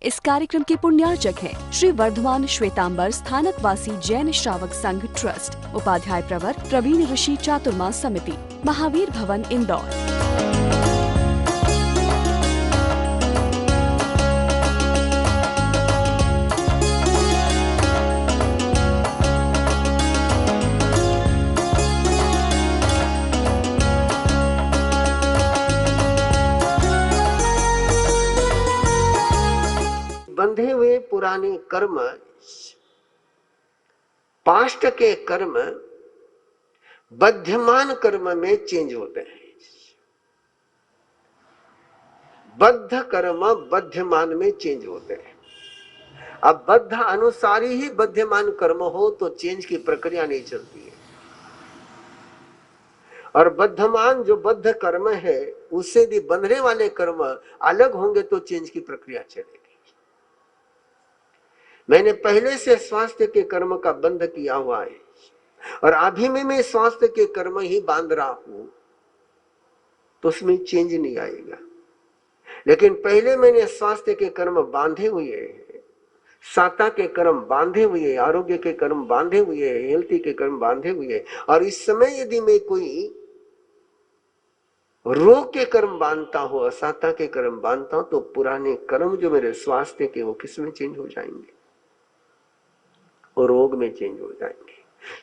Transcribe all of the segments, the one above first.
इस कार्यक्रम के पुण्यार्चक हैं श्री वर्धमान श्वेतांबर स्थानकवासी जैन श्रावक संघ ट्रस्ट, उपाध्याय प्रवर प्रवीण ऋषि चातुर्मास समिति, महावीर भवन, इंदौर। बंधे हुए पुराने कर्म, पास्ट के कर्म बध्यमान कर्म में चेंज होते हैं। बद्ध कर्म बध्यमान में चेंज होते हैं। अब बद्ध अनुसारी ही बध्यमान कर्म हो तो चेंज की प्रक्रिया नहीं चलती है, और बद्धमान जो बद्ध कर्म है उससे भी बंधने वाले कर्म अलग होंगे तो चेंज की प्रक्रिया चलेगी। मैंने पहले से स्वास्थ्य के कर्म का बंध किया हुआ है और अभी मैं स्वास्थ्य के कर्म ही बांध रहा हूं तो उसमें चेंज नहीं आएगा। लेकिन पहले मैंने स्वास्थ्य के कर्म बांधे हुए हैं, साता के कर्म बांधे हुए हैं, आरोग्य के कर्म बांधे हुए हैं, हेल्थी के कर्म बांधे हुए हैं, और इस समय यदि मैं कोई रोग के कर्म बांधता हूं, असाता के कर्म बांधता हूं, तो पुराने कर्म जो मेरे स्वास्थ्य के वो किस में चेंज हो जाएंगे? और रोग में चेंज हो जाएंगे।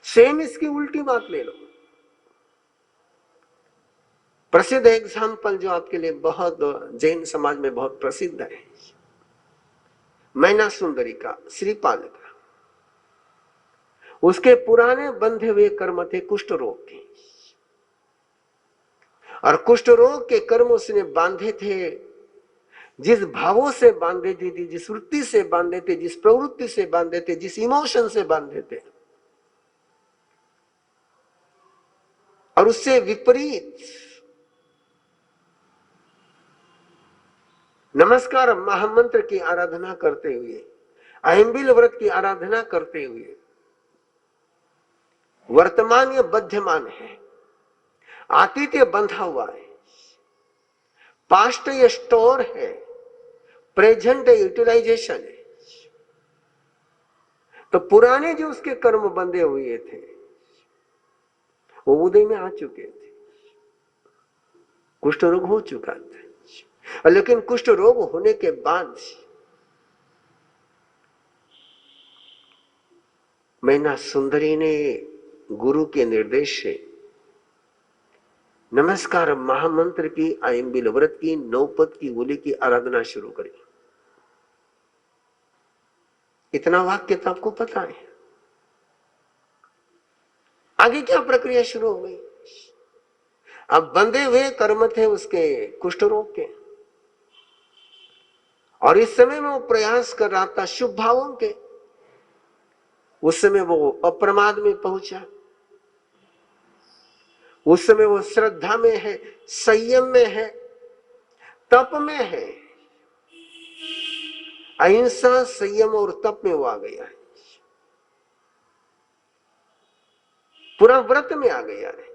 सेम इसकी उल्टी बात ले लो। प्रसिद्ध एग्जाम्पल जो आपके लिए बहुत जैन समाज में बहुत प्रसिद्ध है, मैना सुंदरी का, श्रीपाल का। उसके पुराने बंधे हुए कर्म थे कुष्ठ रोग के, और कुष्ठ रोग के कर्म उसने बांधे थे, जिस भावों से बांधे थे, जिस वृत्ति से बांधे थे, जिस प्रवृत्ति से बांधे थे, जिस इमोशन से बांधे थे, और उससे विपरीत नमस्कार महामंत्र की आराधना करते हुए, अहिंबिल व्रत की आराधना करते हुए वर्तमान या बध्यमान है, आतीत बंधा हुआ है, पास्ट या स्टोर है, प्रेजेंट यूटिलाइजेशन है। तो पुराने जो उसके कर्म बंधे हुए थे वो उदय में आ चुके थे, कुष्ठ रोग हो चुका था। लेकिन कुष्ठ रोग होने के बाद मैना सुंदरी ने गुरु के निर्देश से नमस्कार महामंत्र की, आयम्बिल व्रत की, नौपद की, होली की आराधना शुरू करी। इतना वाक्य तो आपको पता है। आगे क्या प्रक्रिया शुरू हो गई? अब बंधे हुए कर्म थे उसके कुष्ठ रोग के, और इस समय में वो प्रयास कर रहा था शुभ भावों के। उस समय वो अप्रमाद में पहुंचा, उस समय वो श्रद्धा में है, संयम में है, तप में है, अहिंसा, संयम और तप में वो आ गया है, पूरा व्रत में आ गया है।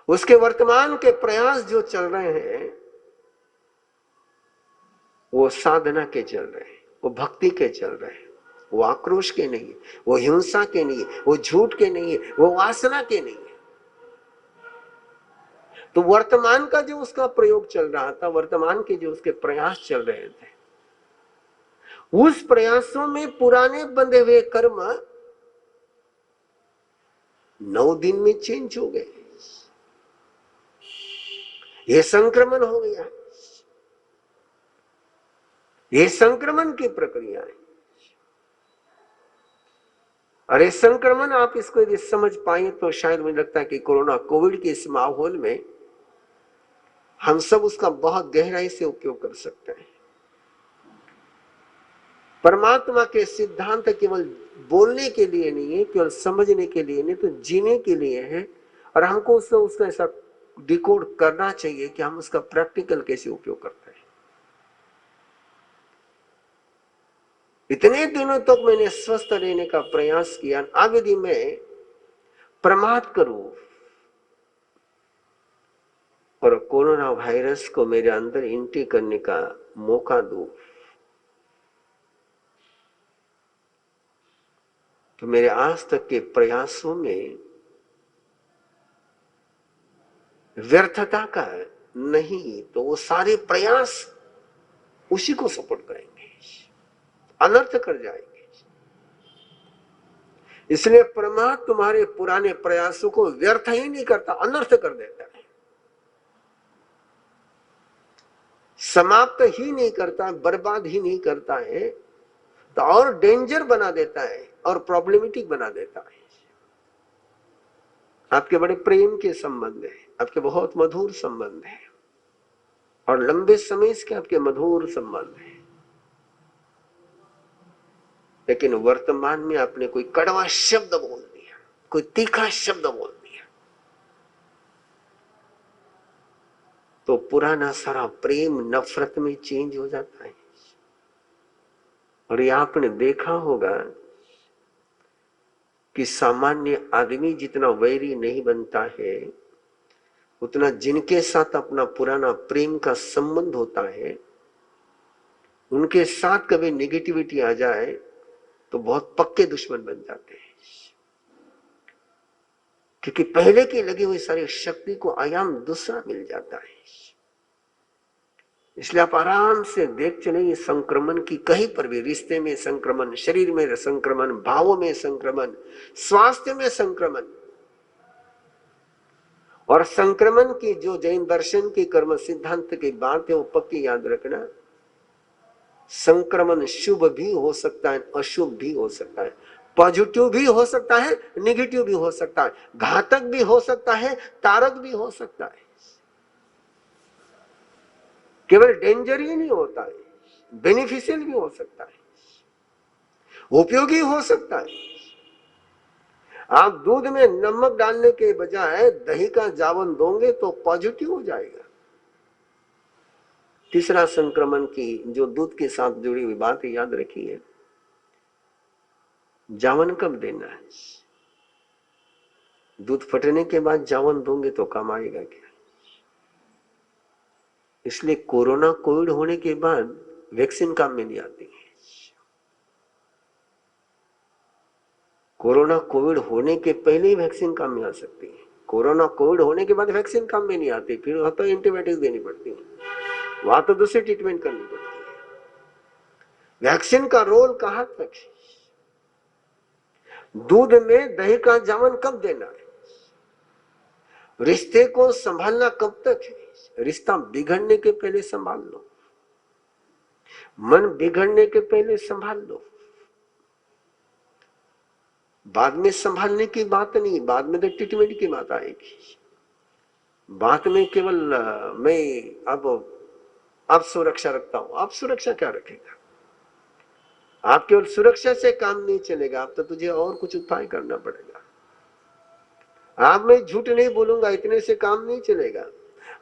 उसके वर्तमान के प्रयास जो चल रहे हैं वो साधना के चल रहे हैं, वो भक्ति के चल रहे हैं, वो आक्रोश के नहीं है, वो हिंसा के नहीं है, वो झूठ के नहीं है, वो वासना के नहीं है। तो वर्तमान का जो उसका प्रयोग चल रहा था, वर्तमान के जो उसके प्रयास चल रहे थे, उस प्रयासों में पुराने बंधे हुए कर्म 9 दिन में चेंज हो गए। ये संक्रमण हो गया, ये संक्रमण की प्रक्रिया है। और ये संक्रमण आप इसको यदि समझ पाए तो शायद मुझे लगता है कि कोरोना कोविड के इस माहौल में हम सब उसका बहुत गहराई से उपयोग कर सकते हैं। परमात्मा के सिद्धांत केवल बोलने के लिए नहीं है, केवल समझने के लिए नहीं, तो जीने के लिए है। और हमको उसका ऐसा डिकोड करना चाहिए कि हम उसका प्रैक्टिकल कैसे उपयोग करते हैं। इतने दिनों तक मैंने स्वस्थ रहने का प्रयास किया, अब यदि मैं प्रमाद करूं और कोरोना वायरस को मेरे अंदर एंट्री करने का मौका दूं, तो मेरे आज तक के प्रयासों में व्यर्थता का नहीं, तो वो सारे प्रयास उसी को सपोर्ट करेंगे, अनर्थ कर जाएंगे। इसलिए परमात्मा तुम्हारे पुराने प्रयासों को व्यर्थ ही नहीं करता, अनर्थ कर देता है, समाप्त ही नहीं करता, बर्बाद ही नहीं करता है, तो और डेंजर बना देता है और प्रॉब्लमेटिक बना देता है। आपके बड़े प्रेम के संबंध है, आपके बहुत मधुर संबंध है, और लंबे समय के आपके मधुर संबंध है, लेकिन वर्तमान में आपने कोई कड़वा शब्द बोल दिया, कोई तीखा शब्द बोल दिया, तो पुराना सारा प्रेम नफरत में चेंज हो जाता है। और ये आपने देखा होगा कि सामान्य आदमी जितना वैरी नहीं बनता है, उतना जिनके साथ अपना पुराना प्रेम का संबंध होता है, उनके साथ कभी नेगेटिविटी आ जाए तो बहुत पक्के दुश्मन बन जाते हैं, क्योंकि पहले की लगी हुई सारी शक्ति को आयाम दूसरा मिल जाता है। इसलिए आप आराम से देख चले, संक्रमण की कहीं पर भी, रिश्ते में संक्रमण, शरीर में संक्रमण, भावों में संक्रमण, स्वास्थ्य में संक्रमण, और संक्रमण की जो जैन दर्शन की कर्म सिद्धांत की बात है वो पक्की याद रखना, संक्रमण शुभ भी हो सकता है, अशुभ भी हो सकता है, पॉजिटिव भी हो सकता है, नेगेटिव भी हो सकता है, घातक भी हो सकता है, तारक भी हो सकता है। केवल डेंजर ही नहीं होता है, बेनिफिशियल भी हो सकता है, उपयोगी हो सकता है। आप दूध में नमक डालने के बजाय दही का जावन दोगे तो पॉजिटिव हो जाएगा। तीसरा संक्रमण की जो दूध के साथ जुड़ी हुई बात याद रखिए, जावन कब देना है? दूध फटने के बाद जावन दोगे तो काम आएगा क्या? इसलिए कोरोना कोविड होने के बाद वैक्सीन काम में नहीं आती है। कोरोना कोविड होने के पहले ही वैक्सीन काम में आ सकती है, कोरोना कोविड होने के बाद वैक्सीन काम में नहीं आती, फिर वहां तो एंटीबायोटिक देनी पड़ती है, वहां तो दूसरी ट्रीटमेंट करनी पड़ती है। वैक्सीन का रोल कहां तक है? दूध में दही का जावन कब देना है? रिश्ते को संभालना कब तक है? रिश्ता बिगड़ने के पहले संभाल लो, मन बिगड़ने के पहले संभाल लो, बाद में संभालने की बात नहीं, बाद में तो ट्रीटमेंट की बात आएगी। बात में केवल मैं अब सुरक्षा रखता हूं, आप सुरक्षा क्या रखेगा? आप केवल सुरक्षा से काम नहीं चलेगा, अब तो तुझे और कुछ उपाय करना पड़ेगा। आप मैं झूठ नहीं बोलूंगा इतने से काम नहीं चलेगा,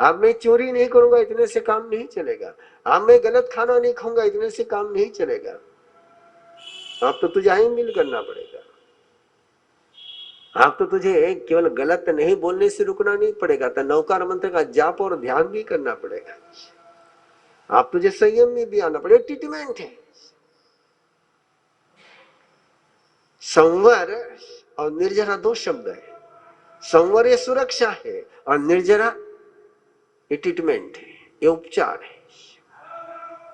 आप मैं चोरी नहीं करूंगा इतने से काम नहीं चलेगा, आप मैं गलत खाना नहीं खाऊंगा इतने से काम नहीं चलेगा। आप तो तुझे आईन करना पड़ेगा, आप तो तुझे केवल गलत नहीं बोलने से रुकना नहीं पड़ेगा, तो नौकार मंत्र का जाप और ध्यान भी करना पड़ेगा। आप तुझे संयम में भी आना पड़ेगा, ट्रीटमेंट है। संवर और निर्जरा दो शब्द है, संवर ये सुरक्षा है और निर्जरा ये ट्रीटमेंट है, ये उपचार है,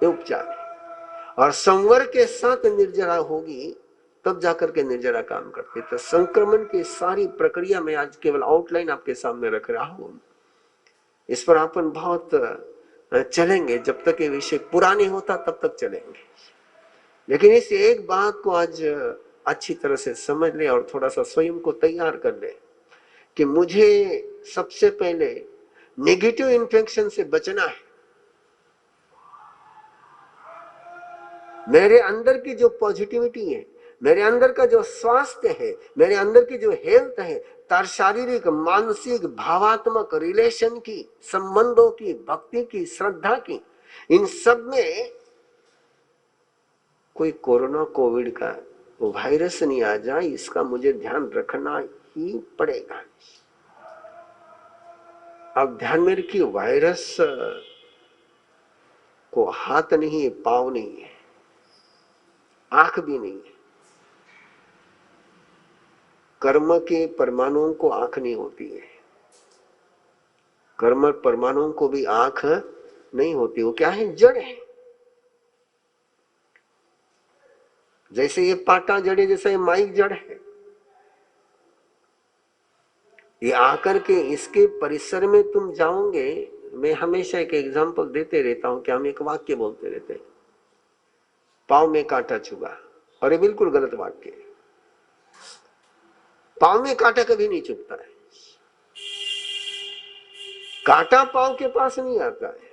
ये उपचार है। और संवर के साथ निर्जरा होगी तब जाकर के निर्जरा काम करती। तो संक्रमण की सारी प्रक्रिया में आज केवल आउटलाइन आपके सामने रख रहा हूं, इस पर अपन बहुत चलेंगे, जब तक ये विषय पूरा नहीं होता तब तक चलेंगे। लेकिन इस एक बात को आज अच्छी तरह से समझ ले और थोड़ा सा स्वयं को तैयार कर ले कि मुझे सबसे पहले नेगेटिव इन्फेक्शन से बचना है। मेरे अंदर की जो पॉजिटिविटी है, मेरे अंदर का जो स्वास्थ्य है, मेरे अंदर की जो हेल्थ है, तार शारीरिक, मानसिक, भावात्मक, रिलेशन की, संबंधों की, भक्ति की, श्रद्धा की, इन सब में कोई कोरोना कोविड का वो वायरस नहीं आ जाए, इसका मुझे ध्यान रखना ही पड़ेगा। अब ध्यान में रखिए, वायरस को हाथ नहीं है, पांव नहीं है, आंख भी नहीं है, कर्म के परमाणुओं को आंख नहीं होती है, कर्म परमाणुओं को भी आंख नहीं होती। वो क्या है? जड़ है। जैसे ये पाटा जड़ है, जैसे ये माइक जड़ है। ये आकर के इसके परिसर में तुम जाओगे। मैं हमेशा एक एग्जांपल देते रहता हूं कि हम एक वाक्य बोलते रहते हैं, पांव में कांटा चुभा, और ये बिल्कुल गलत वाक्य है। पांव में कांटा कभी नहीं चुभता है, कांटा पांव के पास नहीं आता है।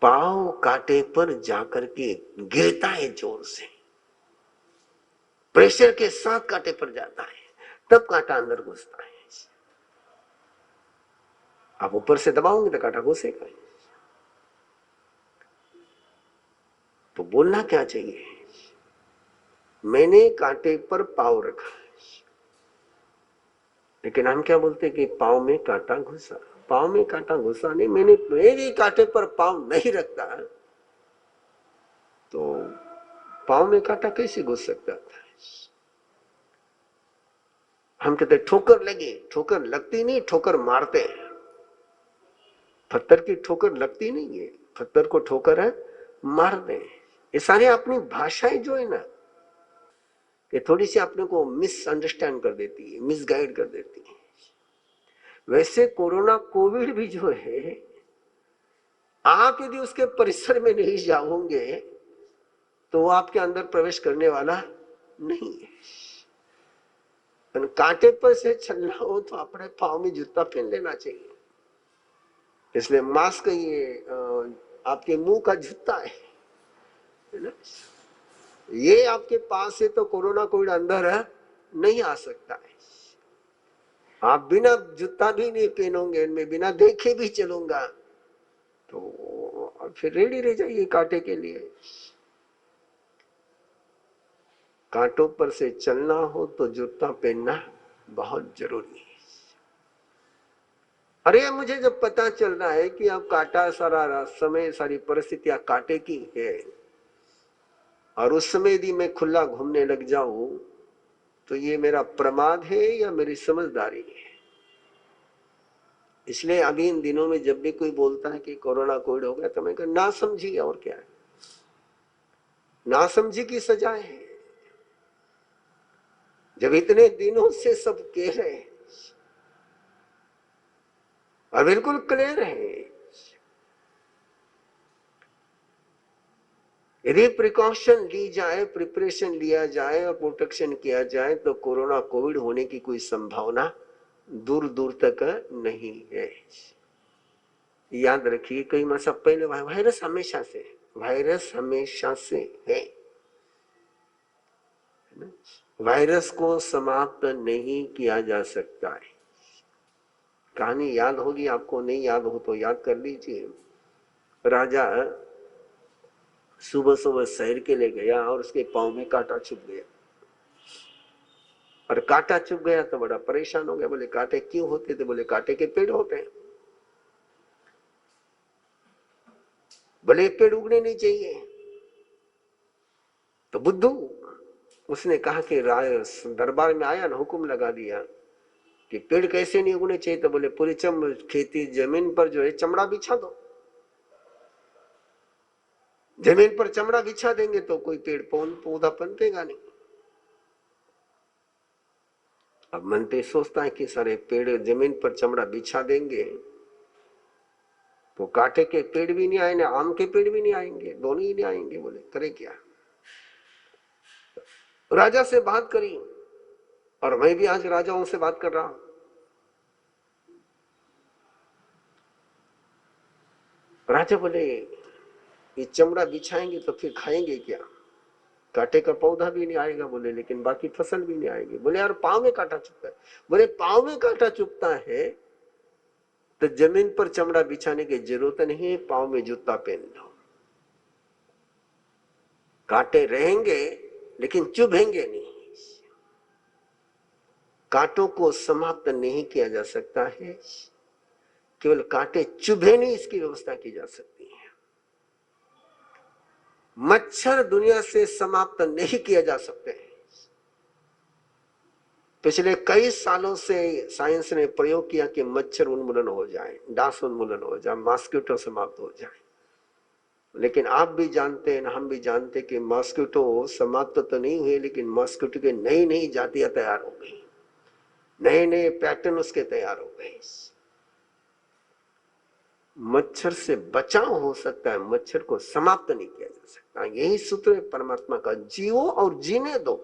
पांव कांटे पर जाकर के गिरता है, जोर से प्रेशर के साथ कांटे पर जाता है, तब कांटा अंदर घुसता है। आप ऊपर से दबाओगे तो कांटा घुसेगा। तो बोलना क्या चाहिए? मैंने कांटे पर पांव रखा, लेकिन हम क्या बोलते कि पांव में कांटा घुसा। पांव में कांटा घुसा नहीं, मैंने मेरे कांटे पर पांव नहीं रखता तो पांव में कांटा कैसे घुस सकता था? हम कहते ठोकर लगी, ठोकर लगती नहीं, ठोकर मारते हैं। पत्थर की ठोकर लगती नहीं है, पत्थर को ठोकर है मार दे। ये सारी अपनी भाषाएं जो है ना, ये थोड़ी सी अपने को मिसअंडरस्टैंड कर देती है, मिसगाइड कर देती है। वैसे कोरोना कोविड भी जो है, आप यदि उसके परिसर में नहीं जाओगे तो वो आपके अंदर प्रवेश करने वाला नहीं है। कांटे पर से चलना हो तो अपने पांव में जूता पहन लेना चाहिए। इसलिए मास्क ये आपके मुंह का जूता है ना, ये आपके पास से तो कोरोना कोविड अंदर नहीं आ सकता है। आप बिना जूता भी नहीं पहनोगे, मैं बिना देखे भी चलूंगा तो फिर रेडी रह जाइए कांटे के लिए। कांटों पर से चलना हो तो जूता पहनना बहुत जरूरी है। अरे मुझे जब पता चल रहा है कि अब कांटा सारा समय, सारी परिस्थितियां कांटे की है, और उस समय यदि मैं खुला घूमने लग जाऊं तो ये मेरा प्रमाद है या मेरी समझदारी है? इसलिए अभी इन दिनों में जब भी कोई बोलता है कि कोरोना कोविड हो गया तो मैं कहता ना समझी, और क्या है, ना समझी की सजा है। जब इतने दिनों से सब कह रहे हैं और बिल्कुल क्लियर है, यदि प्रिकॉशन ली जाए, प्रिपरेशन लिया जाए और प्रोटेक्शन किया जाए तो कोरोना कोविड होने की कोई संभावना दूर दूर तक नहीं है। याद रखिए, कई माह पहले वायरस हमेशा से है। वायरस को समाप्त नहीं किया जा सकता है। कहानी याद होगी आपको, नहीं याद हो तो याद कर लीजिए। राजा सुबह सुबह सैर के लिए गया और उसके पांव में कांटा चुभ गया, और कांटा चुभ गया तो बड़ा परेशान हो गया। बोले कांटे क्यों होते थे? बोले कांटे के पेड़ होते हैं। बोले पेड़ उगने नहीं चाहिए। तो बुद्धू उसने कहा कि दरबार में आया ना, हुक्म लगा दिया कि पेड़ कैसे नहीं उगने चाहिए। तो बोले पूरी खेती जमीन पर जो है चमड़ा बिछा दो। जमीन पर चमड़ा बिछा देंगे तो कोई पेड़ पौधा पनपेगा नहीं। अब मन तो सोचता है कि सारे पेड़ जमीन पर चमड़ा बिछा देंगे तो कांटे के पेड़ भी नहीं आएंगे, आम के पेड़ भी नहीं आएंगे, दोनों ही नहीं आएंगे। बोले करे क्या? राजा से बात करी, और मैं भी आज राजाओं से बात कर रहा हूं। राजा बोले ये चमड़ा बिछाएंगे तो फिर खाएंगे क्या? कांटे का पौधा भी नहीं आएगा। बोले लेकिन बाकी फसल भी नहीं आएगी। बोले यार पांव में कांटा चुभता है। बोले पांव में कांटा चुभता है तो जमीन पर चमड़ा बिछाने की जरूरत नहीं है, पांव में जूता पहन लो। कांटे रहेंगे लेकिन चुभेंगे नहीं। कांटों को समाप्त नहीं किया जा सकता है, केवल कांटे चुभे नहीं इसकी व्यवस्था की जा सकती है। मच्छर दुनिया से समाप्त नहीं किया जा सकते हैं, पिछले कई सालों से साइंस ने प्रयोग किया कि मच्छर उन्मूलन हो जाए, डांस उन्मूलन हो जाए, मॉस्किटो समाप्त हो जाए। लेकिन आप भी जानते हैं, हम भी जानते हैं कि मॉस्किटो समाप्त तो नहीं हुए, लेकिन मॉस्किटो के नई नई जातियां तैयार हो गई, नए नए पैटर्न उसके तैयार हो गए। मच्छर से बचाव हो सकता है, मच्छर को समाप्त नहीं किया जा सकता। यही सूत्र है परमात्मा का, जियो और जीने दो।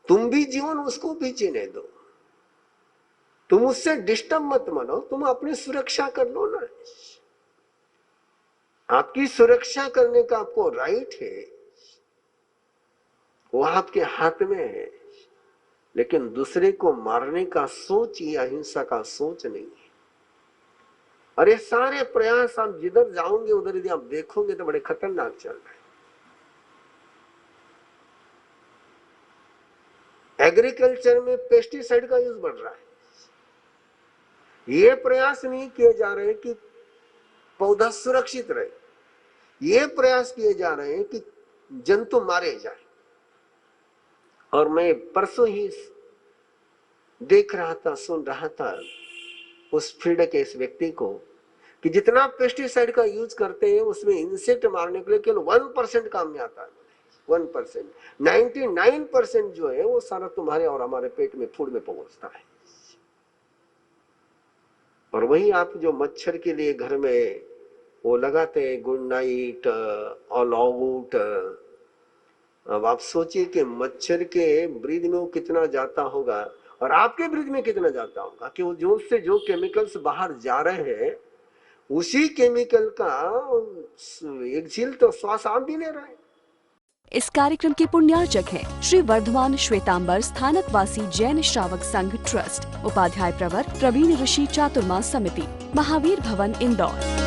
तुम भी जीवन उसको भी जीने दो, तुम उससे डिस्टर्ब मत मानो, तुम अपनी सुरक्षा कर लो ना। आपकी सुरक्षा करने का आपको राइट है, वो आपके हाथ में है। लेकिन दूसरे को मारने का सोच या हिंसा का सोच नहीं है। और ये सारे प्रयास आप जिधर जाओगे उधर यदि आप देखोगे तो बड़े खतरनाक चल रहे हैं। एग्रीकल्चर में पेस्टिसाइड का यूज बढ़ रहा है। ये प्रयास नहीं किए जा रहे कि पौधा सुरक्षित रहे, ये प्रयास किए जा रहे हैं कि जंतु मारे जाए। और मैं परसों ही देख रहा था, सुन रहा था उस फील्ड के इस व्यक्ति को कि जितना पेस्टिसाइड का यूज करते हैं उसमें इंसेक्ट मारने के लिए केवल 1% काम में आता है। 1%, 99% जो है वो सारा तुम्हारे और हमारे पेट में, फूड में पहुंचता है। और वही आप जो मच्छर के लिए घर में वो लगाते हैं गुड नाइट, ऑल आउट, अब आप सोचिए कि मच्छर के ब्रीद में वो कितना जाता होगा और आपके ब्रीद में कितना जाता होगा, कि वो जो उससे जो केमिकल्स बाहर जा रहे हैं उसी केमिकल का एक झील तो श्वास आप भी ले रहे हैं। इस कार्यक्रम के पुण्यार्चक हैं श्री वर्धमान श्वेतांबर स्थानकवासी जैन श्रावक संघ ट्रस्ट, उपाध्याय प्रवर प्रवीण ऋषि चातुर्मा समिति, महावीर भवन इंदौर।